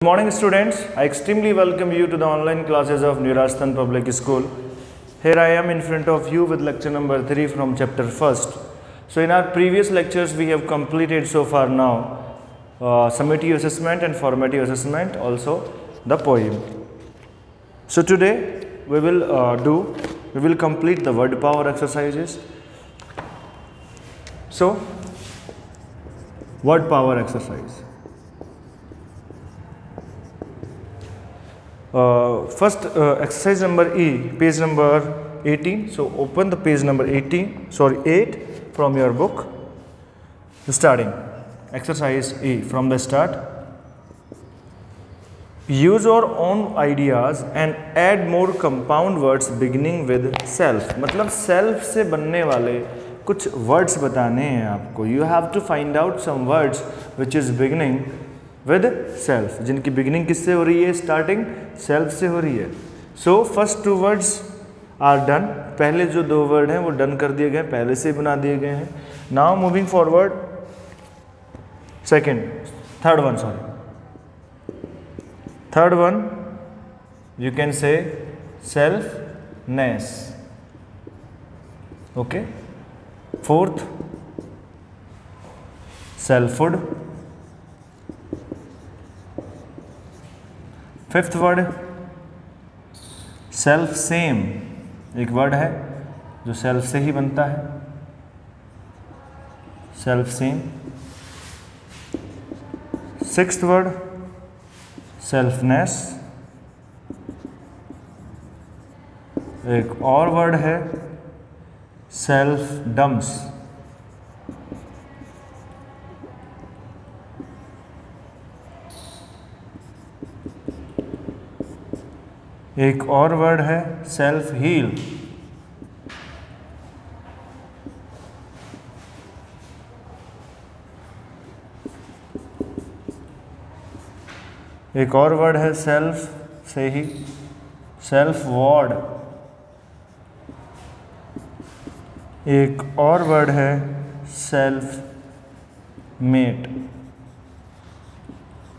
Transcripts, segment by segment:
Good morning students, I extremely welcome you to the online classes of New Rajasthan Public School. Here I am in front of you with lecture number 3 from chapter 1st. So in our previous lectures we have completed so far now summative assessment and formative assessment, also the poem. So today we will complete the word power exercises. So word power exercise. First exercise number E, page number 18. So open the page number 8 from your book. Starting exercise E from the start. Use your own ideas and add more compound words beginning with self. मतलब self से बनने वाले कुछ words बताने हैं आपको. You have to find out some words which is beginning with self, जिनकी beginning किससे हो रही है, starting self से हो रही है. So first two words are done. पहले जो दो word हैं वो done कर दिए गए, पहले से बना दिए गए हैं. Now moving forward, third one you can say selfness. Okay. Fourth, selfhood. Fifth word self same, एक वर्ड है जो सेल्फ से ही बनता है, self same. Sixth word selfness. एक और वर्ड है सेल्फ डम्स. एक और वर्ड है सेल्फ हील. एक और वर्ड है सेल्फ से ही सेल्फ वॉर्ड. एक और वर्ड है सेल्फ मेट.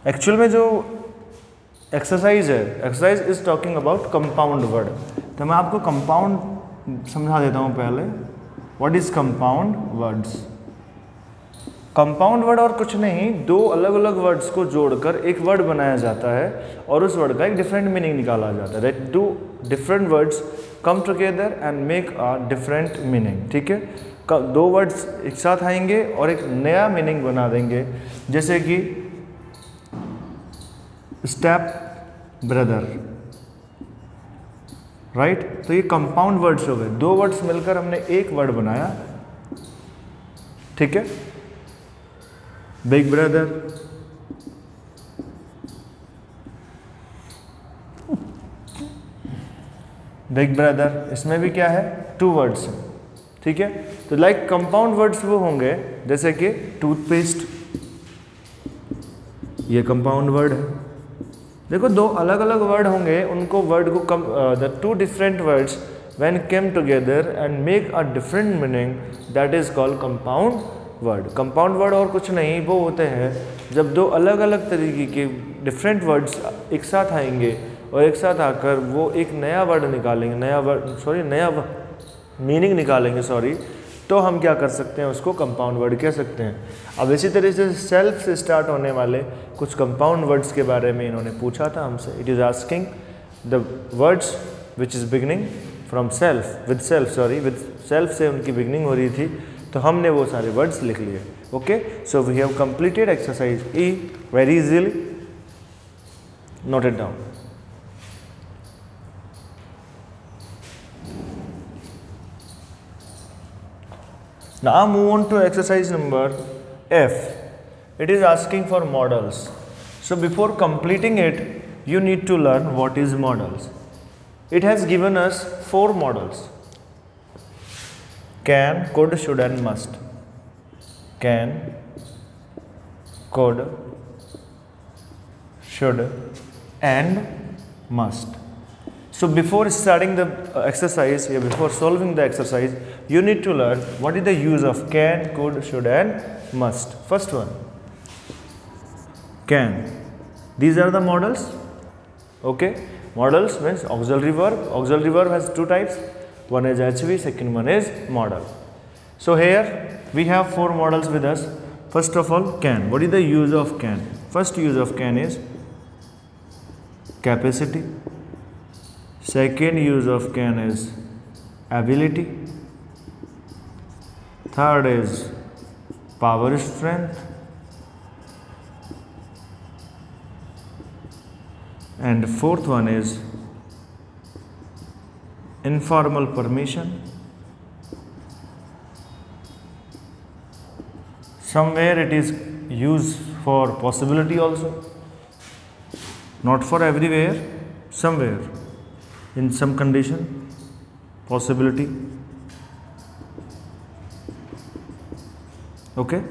एक्चुअल में जो एक्सरसाइज है, exercise is talking about compound word. तो मैं आपको कंपाउंड समझा देता हूँ पहले. What is compound words? Compound word और कुछ नहीं, दो अलग अलग वर्ड्स को जोड़कर एक वर्ड बनाया जाता है और उस वर्ड का एक डिफरेंट मीनिंग निकाला जाता है. That two different words come together and make a different meaning. ठीक है, दो वर्ड्स एक साथ आएंगे और एक नया मीनिंग बना देंगे. जैसे कि स्टेप ब्रदर, राइट. तो ये कंपाउंड वर्ड्स हो गए, दो वर्ड्स मिलकर हमने एक वर्ड बनाया. ठीक है. बिग ब्रदर, बिग ब्रदर, इसमें भी क्या है, टू वर्ड्स हैं. ठीक है. तो लाइक कंपाउंड वर्ड्स वो होंगे जैसे कि टूथपेस्ट, ये कंपाउंड वर्ड है. देखो दो अलग अलग वर्ड होंगे, उनको वर्ड को the two different words when came together and make a different meaning, that is called compound word. Compound word और कुछ नहीं, वो होते हैं जब दो अलग अलग तरीके के डिफरेंट वर्ड्स एक साथ आएंगे और एक साथ आकर वो एक नया वर्ड निकालेंगे, नया मीनिंग निकालेंगे. तो हम क्या कर सकते हैं, उसको कंपाउंड वर्ड कह सकते हैं. अब इसी तरह से सेल्फ से स्टार्ट होने वाले कुछ कंपाउंड वर्ड्स के बारे में इन्होंने पूछा था हमसे. It is asking the words which is beginning from self with self से उनकी बिगनिंग हो रही थी, तो हमने वो सारे वर्ड्स लिख लिए. Okay. So we have completed exercise E very easily. Note it down. Now move on to exercise number F. It is asking for modals. So before completing it, you need to learn what is modals. It has given us 4 modals. Can, could, should and must. Can, could, should and must. So before starting the exercise, before solving the exercise, you need to learn what is the use of can, could, should and must. First one, can. These are the modals. Okay, modals means auxiliary verb. Auxiliary verb has two types. One is HV, second one is modal. So here we have four modals with us. First of all, can. What is the use of can? First use of can is capacity. Second use of can is ability. Third is power strength. And fourth one is informal permission. Somewhere it is used for possibility also, not for everywhere, somewhere in some condition, possibility. Okay,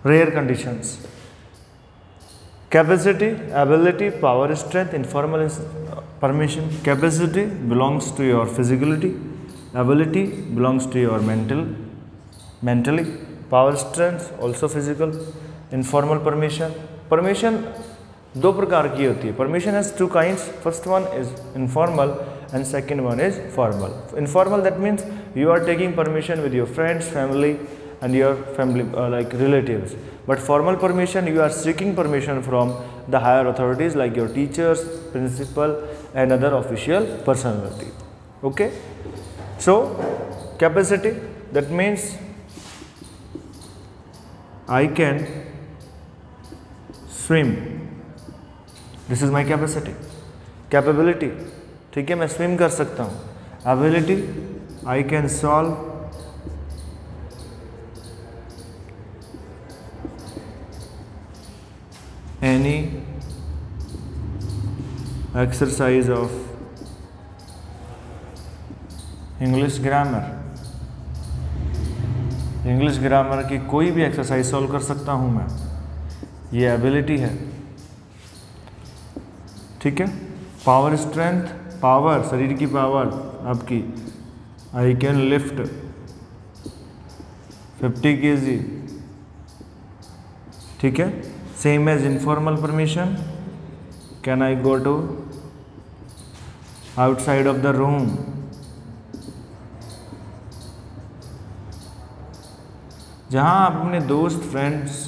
rare conditions. Capacity, ability, power, strength, informal permission. Capacity belongs to your physicality, ability belongs to your mentally, power, strength also physical, informal permission. Permission दो प्रकार की होती है. Permission has two kinds. First one is informal and second one is formal. Informal, that means you are taking permission with your friends, family and your family like relatives. But formal permission, you are seeking permission from the higher authorities like your teachers, principal and other official personality. Okay, so capacity, that means I can swim. This is my capacity. Capability, ठीक है, मैं swim कर सकता हूँ. Ability, I can solve any exercise of English grammar. English grammar की कोई भी exercise solve कर सकता हूँ मैं, ये एबिलिटी है. ठीक है. पावर स्ट्रेंथ, पावर शरीर की पावर आपकी, आई कैन लिफ्ट 50 kg. ठीक है. Same as informal permission, can I go to outside of the room. जहाँ आप अपने दोस्त, फ्रेंड्स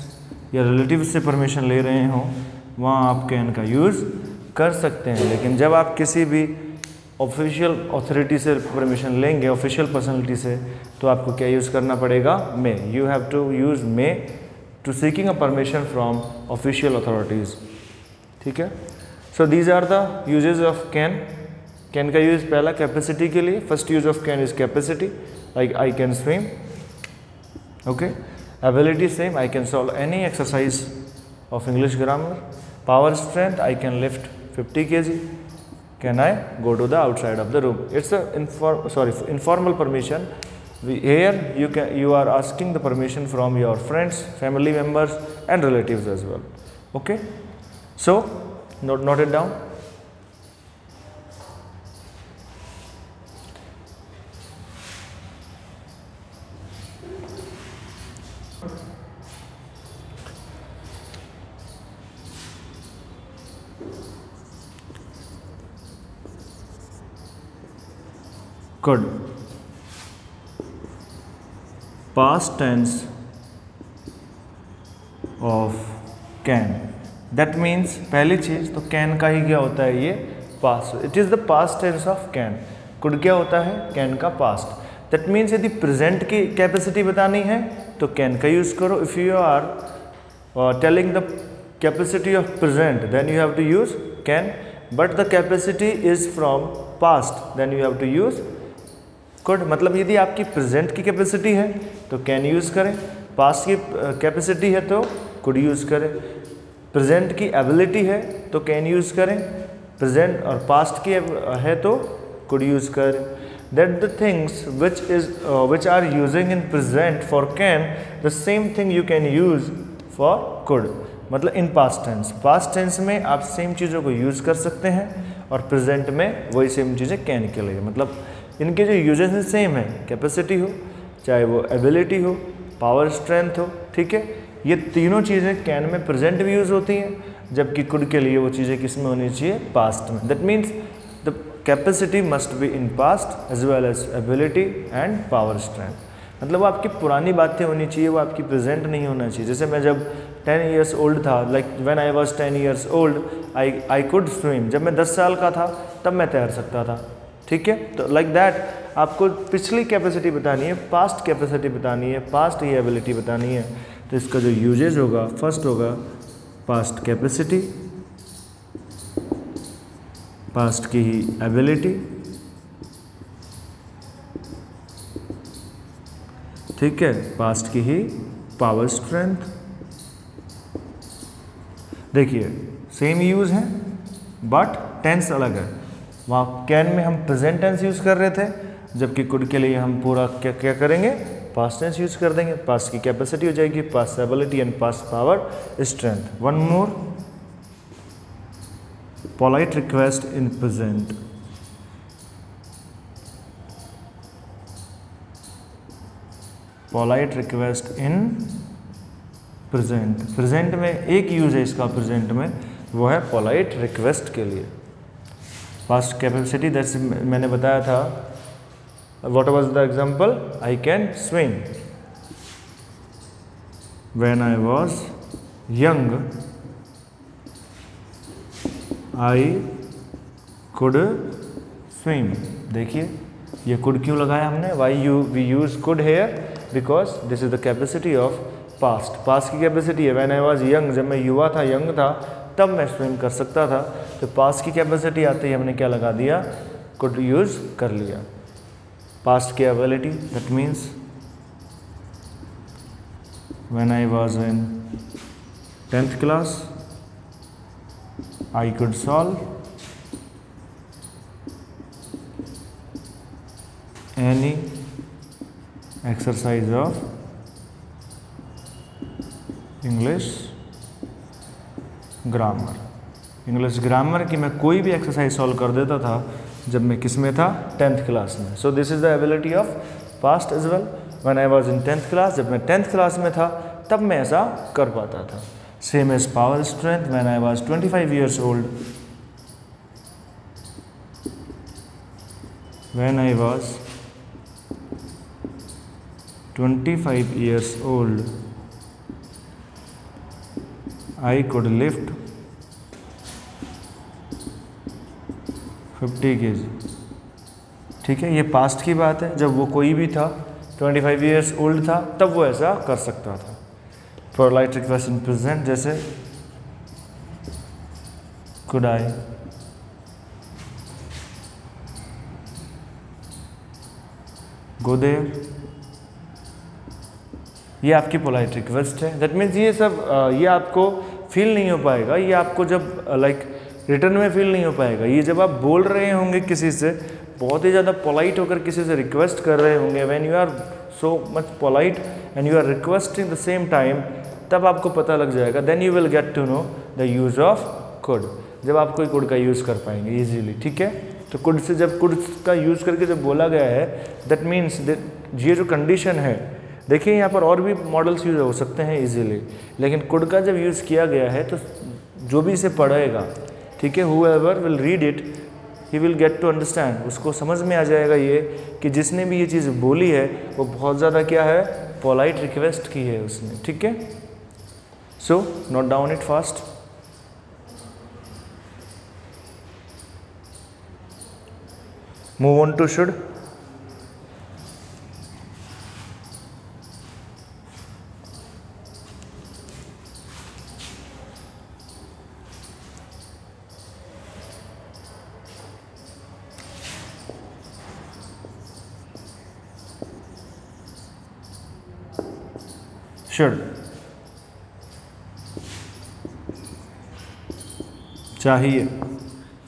या रिलेटिव से परमिशन ले रहे हो वहाँ आप कैन का यूज़ कर सकते हैं. लेकिन जब आप किसी भी ऑफिशियल अथॉरिटी से परमिशन लेंगे, ऑफिशियल पर्सनैलिटी से, तो आपको क्या यूज़ करना पड़ेगा? May. You have to use may to seeking a permission from official authorities. ठीक है. So these are the usages of can. Can का यूज़ पहला कैपेसिटी के लिए. First use of can is capacity, like I can swim. Okay, ability same, I can solve any exercise of English grammar. Power strength, I can lift 50 kg. Can I go to the outside of the room? It's a informal permission. Here you are asking the permission from your friends, family members and relatives as well. Okay, so note it down. Could. Past tense of can. That means पहली चीज तो can का ही क्या होता है? ये past. It is the past tense of can. Could क्या होता है? can का past. That means यदि present की capacity बतानी है तो can का use करो. If you are telling the capacity of present, then you have to use can. But the capacity is from past, then you have to use could. मतलब यदि आपकी प्रेजेंट की कैपेसिटी है तो कैन यूज़ करें, past की capacity है तो कुड यूज़ करें, प्रेजेंट की एबिलिटी है तो कैन यूज़ करें, प्रेजेंट और पास्ट की है तो कुड यूज़ करें. That the things which are using in present for can, the same thing you can use for could. मतलब in past tense. Past tense में आप सेम चीज़ों को यूज़ कर सकते हैं और प्रेजेंट में वही सेम चीज़ें कैन के लिए. मतलब इनके जो यूजेस हैं सेम है. कैपेसिटी हो, चाहे वो एबिलिटी हो, पावर स्ट्रेंथ हो, ठीक है, ये तीनों चीज़ें कैन में प्रेजेंट भी यूज़ होती हैं, जबकि कुड के लिए वो चीज़ें किस में होनी चाहिए, पास्ट में। That means the capacity must be in past as well as ability and power strength. मतलब वो आपकी पुरानी बातें होनी चाहिए, वो आपकी प्रेजेंट नहीं होना चाहिए। जैसे मैं जब 10 years old था, like when I was 10 years old I could swim. जब मैं 10 साल का था तब मैं तैर सकता था, ठीक है। तो लाइक दैट आपको पिछली कैपेसिटी बतानी है, पास्ट कैपेसिटी बतानी है, पास्ट ही एबिलिटी बतानी है। तो इसका जो यूजेज होगा, फर्स्ट होगा पास्ट कैपेसिटी, पास्ट की ही एबिलिटी, ठीक है, पास्ट की ही पावर स्ट्रेंथ। देखिए सेम यूज है बट टेंस अलग है। वहाँ कैन में हम प्रेजेंट टेंस यूज कर रहे थे, जबकि कुड के लिए हम पूरा क्या क्या करेंगे, पास्ट टेंस यूज कर देंगे। पास्ट की कैपेसिटी हो जाएगी past ability and past power strength. One more, polite request in present. Polite request in present. Present में एक यूज है इसका प्रेजेंट में, वो है पोलाइट रिक्वेस्ट के लिए। पास्ट कैपेसिटी दैट्स मैंने बताया था, what was the example, I can swim. When I was young I could swim. देखिए ये कुड क्यों लगाया हमने, why we use could here, because this is the capacity of past. Past की capacity है व्हेन आई वाज यंग, जब मैं युवा था, यंग था, तब मैं स्विम कर सकता था। तो पास्ट की कैपेसिटी आते ही हमने क्या लगा दिया, कुड यूज कर लिया। पास्ट की ability that means when I was in 10th class I could solve any exercise of English grammar. English grammar की मैं कोई भी एक्सरसाइज सॉल्व कर देता था जब मैं किस में था, 10th क्लास में। So this is the ability of past as well. When I was in 10th class, जब मैं 10th क्लास में था तब मैं ऐसा कर पाता था। Same as power strength, when I was 25 years old, when I was 25 years old I could lift 50 kg। ठीक है, ये पास्ट की बात है, जब वो कोई भी था 25 years old था तब वो ऐसा कर सकता था। पोलाइट रिक्वेस्ट इन प्रेजेंट, जैसे could I go there, ये आपकी पोलाइट रिक्वेस्ट है। दैट मीन्स ये सब ये आपको फील नहीं हो पाएगा, ये आपको जब लाइक रिटर्न में फील नहीं हो पाएगा। ये जब आप बोल रहे होंगे किसी से, बहुत ही ज़्यादा पोलाइट होकर किसी से रिक्वेस्ट कर रहे होंगे, when you are so much polite and you are requesting the same time, तब आपको पता लग जाएगा। Then you will get to know the use of could, जब आप कोई कुड का यूज़ कर पाएंगे ईजीली। ठीक है, तो कुड से जब कुड का यूज़ करके जब बोला गया है, दैट मीन्स ये जो कंडीशन है, देखिए यहाँ पर और भी मॉडल्स यूज हो सकते हैं इजीली, लेकिन कुड का जब यूज़ किया गया है तो जो भी इसे पढ़ेगा, ठीक है, whoever will read it, he will get to understand, उसको समझ में आ जाएगा ये कि जिसने भी ये चीज़ बोली है वो बहुत ज़्यादा क्या है, पोलाइट रिक्वेस्ट की है उसने। ठीक है, so note down it fast. Move on to should. Should चाहिए,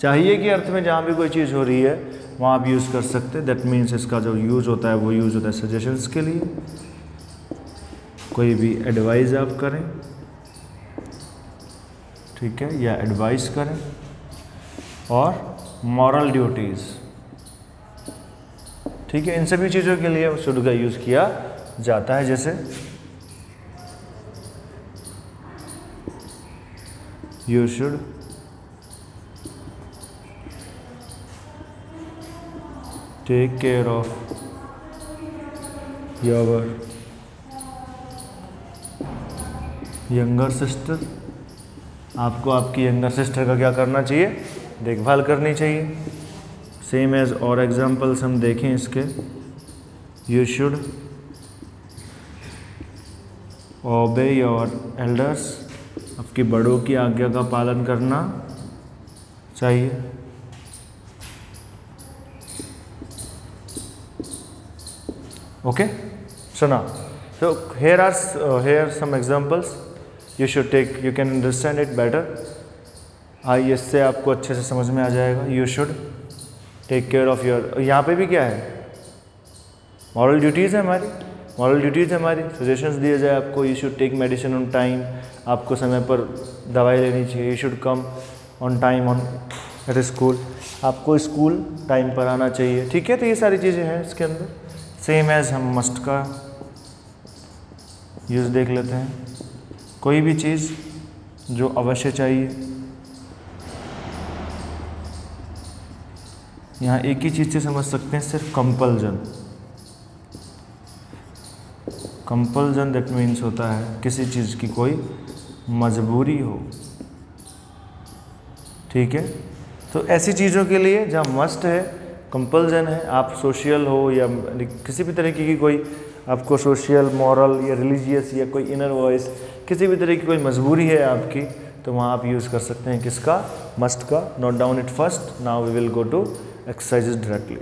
चाहिए के अर्थ में जहाँ भी कोई चीज़ हो रही है वहाँ आप यूज़ कर सकते हैं। दैट मीन्स इसका जो यूज़ होता है वो यूज़ होता है सजेशंस के लिए, कोई भी एडवाइस आप करें, ठीक है, या एडवाइस करें, और मॉरल ड्यूटीज़, ठीक है, इन सभी चीज़ों के लिए शुड का यूज़ किया जाता है। जैसे you should take care of your younger sister, आपको आपकी यंगर सिस्टर का क्या करना चाहिए, देखभाल करनी चाहिए। सेम एज और एग्जाम्पल्स हम देखें इसके, यू शुड ओबे योर एल्डर्स, आपके बड़ों की आज्ञा का पालन करना चाहिए। Okay, so now, so here some examples you should take, you can understand it better। आइए इससे आपको अच्छे से समझ में आ जाएगा। You should take care of your, यहाँ पे भी क्या है, मॉरल ड्यूटीज़ है हमारी, मॉरल ड्यूटीज़ है हमारी। सजेशंस दिए जाए आपको, you should take medicine on time, आपको समय पर दवाई लेनी चाहिए। You should come on time on at school, आपको स्कूल टाइम पर आना चाहिए। ठीक है, तो ये सारी चीज़ें हैं इसके अंदर। सेम एज हम मस्ट का यूज़ देख लेते हैं। कोई भी चीज़ जो अवश्य चाहिए, यहाँ एक ही चीज़ से समझ सकते हैं, सिर्फ कंपल्जन। कंपल्जन दैट मीन्स होता है किसी चीज़ की कोई मजबूरी हो। ठीक है, तो ऐसी चीज़ों के लिए जहाँ मस्ट है, कंपल्जन है, आप सोशल हो या किसी भी तरीके की कोई आपको सोशल, मॉरल या रिलीजियस या कोई इनर वॉइस, किसी भी तरह की कोई मजबूरी है आपकी, तो वहाँ आप यूज़ कर सकते हैं किसका, मस्ट का। Note down it first, now we will go to exercises directly.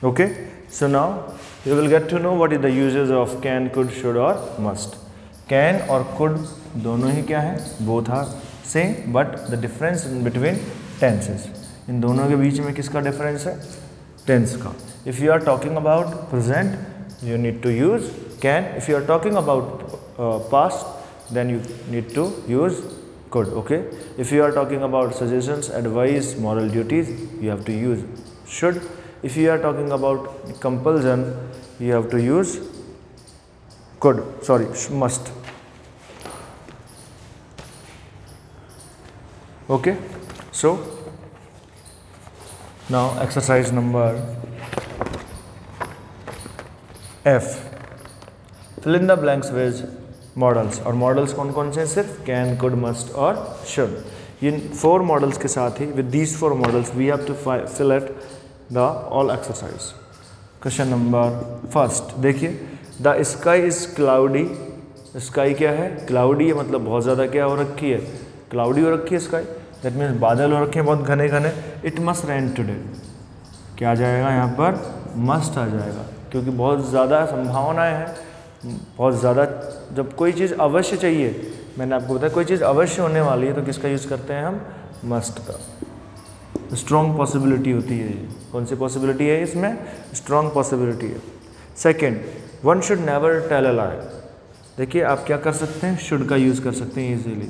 Okay, so now you will get to know what is the usages of can, could, should और मस्ट। कैन और could दोनों ही क्या है, both are same, but the difference in between tenses, इन दोनों के बीच में किसका डिफरेंस है, टेंस का। If you are talking about present you need to use can, if you are talking about past then you need to use could। okay, if you are talking about suggestions, advice, moral duties, you have to use should। if you are talking about compulsion you have to use could, sorry, must। okay, so now exercise number F, fill in the blanks with modals. और modals कौन कौन से हैं, सिर्फ can, could, must और should. इन 4 modals के साथ ही with these 4 modals we have to fill at the all exercise. Question number first देखिए, the sky is cloudy. Sky क्या है, क्लाउडी है, मतलब बहुत ज़्यादा क्या हो रखी है, क्लाउडी हो रखी है स्काई, दैट मीन्स बादल हो रखे हैं बहुत घने घने। इट मस्ट रेन टुडे, क्या आ जाएगा यहाँ पर, मस्ट आ जाएगा, क्योंकि बहुत ज़्यादा संभावनाएँ हैं, बहुत ज़्यादा। जब कोई चीज़ अवश्य चाहिए, मैंने आपको बताया कोई चीज़ अवश्य होने वाली है, तो किसका यूज़ करते हैं हम, मस्ट का। स्ट्रॉन्ग पॉसिबिलिटी होती है ये, कौन सी पॉसिबिलिटी है इसमें, स्ट्रॉन्ग पॉसिबिलिटी है। Second, one should never tell a lie. देखिए आप क्या कर सकते हैं, शुड का यूज़ कर सकते हैं इजीली।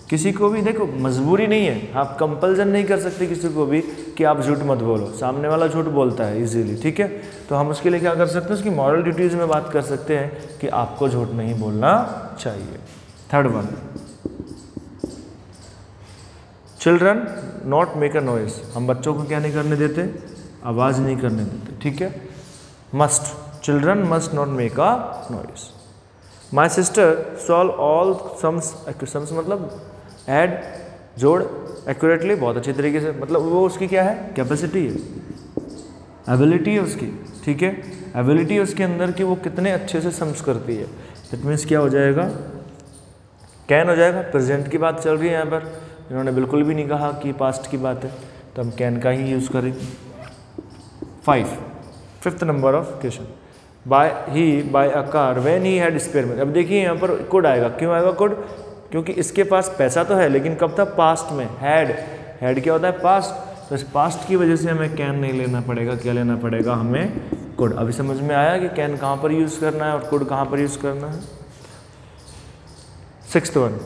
किसी को भी देखो मजबूरी नहीं है, आप कंपल्जन नहीं कर सकते किसी को भी कि आप झूठ मत बोलो, सामने वाला झूठ बोलता है इजीली। ठीक है, तो हम उसके लिए क्या कर सकते हैं, उसकी मॉरल ड्यूटीज़ में बात कर सकते हैं कि आपको झूठ नहीं बोलना चाहिए। Third one, children not make a noise. हम बच्चों को क्या नहीं करने देते, आवाज़ नहीं करने देते। ठीक है, must, children must not make a noise. My sister solve all sums, sums मतलब ऐड, जोड़, एक्यूरेटली, बहुत अच्छी तरीके से, मतलब वो उसकी क्या है, कैपेसिटी है, एबिलिटी है उसकी। ठीक है, एबिलिटी है उसके अंदर कि वो कितने अच्छे से सम्स करती है। दैट मीन्स क्या हो जाएगा, कैन हो जाएगा। प्रेजेंट की बात चल रही है यहाँ पर, इन्होंने बिल्कुल भी नहीं कहा कि पास्ट की बात है, तो हम कैन का ही यूज़ करेंगे। 5th number of question, buy a car when he had spare money. अब देखिए यहाँ पर कुड आएगा, क्यों आएगा कुड, क्योंकि इसके पास पैसा तो है, लेकिन कब था, पास्ट में। हैड क्या होता है, पास्ट, तो इस पास्ट की वजह से हमें कैन नहीं लेना पड़ेगा, क्या लेना पड़ेगा हमें, कुड। अभी समझ में आया कि कैन कहाँ पर यूज़ करना है और कुड कहाँ पर यूज़ करना है। 6th one,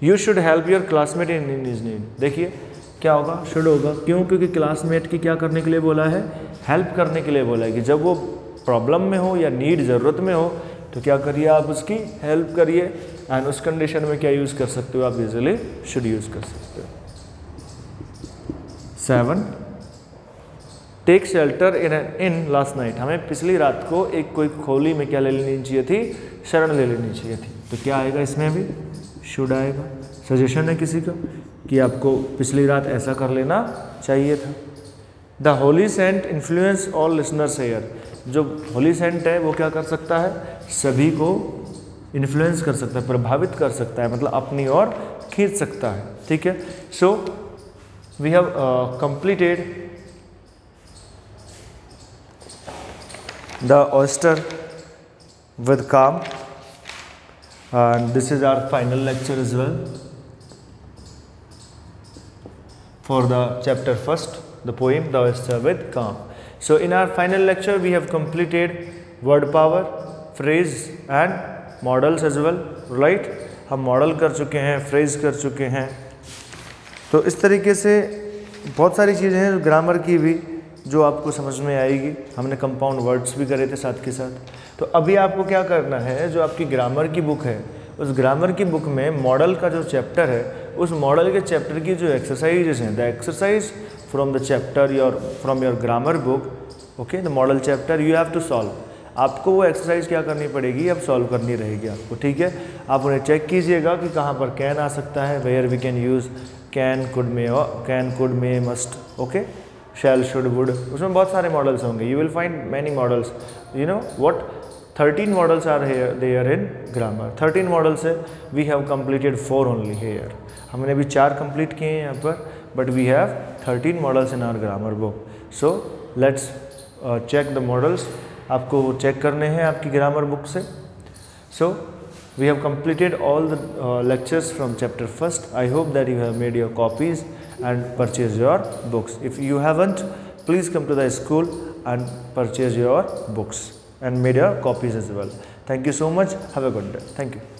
you should help your classmate in his need. देखिए क्या होगा, शुड होगा, क्यों, क्योंकि क्लासमेट की क्या करने के लिए बोला है, हेल्प करने के लिए बोला है, कि जब वो प्रॉब्लम में हो या नीड ज़रूरत में हो तो क्या करिए, आप उसकी हेल्प करिए। एंड उस कंडीशन में क्या यूज़ कर सकते हो आप, इजीली शुड यूज़ कर सकते हो। 7 take shelter in last night, हमें पिछली रात को एक कोई खोली में क्या ले लेनी चाहिए थी, शरण ले लेनी चाहिए थी। तो क्या आएगा इसमें भी, शुड आएगा। सजेशन है किसी का कि आपको पिछली रात ऐसा कर लेना चाहिए था। The holy saint influence all listeners here, जो होली सेंट है वो क्या कर सकता है, सभी को इन्फ्लुएंस कर सकता है, प्रभावित कर सकता है, मतलब अपनी ओर खींच सकता है। ठीक है, so we have completed the oyster with calm, and this is our final lecture as well for the chapter first, the poem The Oyster with Calm. So in our final lecture we have completed word power, phrase and models as well, right? हम model कर चुके हैं, phrase कर चुके हैं। तो इस तरीके से बहुत सारी चीज़ें हैं ग्रामर की भी जो आपको समझ में आएगी। हमने कंपाउंड वर्ड्स भी करे थे साथ के साथ। तो अभी आपको क्या करना है, जो आपकी ग्रामर की बुक है उस ग्रामर की बुक में मॉडल का जो चैप्टर है, उस मॉडल के चैप्टर की जो एक्सरसाइजेज हैं, द exercise from the chapter from your grammar book, okay, the model chapter you have to solve. आपको वो एक्सरसाइज क्या करनी पड़ेगी, अब सॉल्व करनी रहेगी आपको। ठीक है, आप उन्हें चेक कीजिएगा कि कहाँ पर कैन आ सकता है, where we can use can, could may, must, okay, shall, should, would, उसमें बहुत सारे मॉडल्स होंगे। You will find many modals, you know what, 13 modals are there in grammar. 13 modal से we have completed 4 only here. हमने भी 4 complete किए हैं यहाँ पर, but we have 13 modals in our grammar book. So let's check the modals, आपको वो check करने हैं आपकी ग्रामर बुक से। So we have completed all the lectures from chapter first. I hope that you have made your copies and purchase your books. If you haven't, please come to the school and purchase your books and made your copies as well. Thank you so much. Have a good day. Thank you.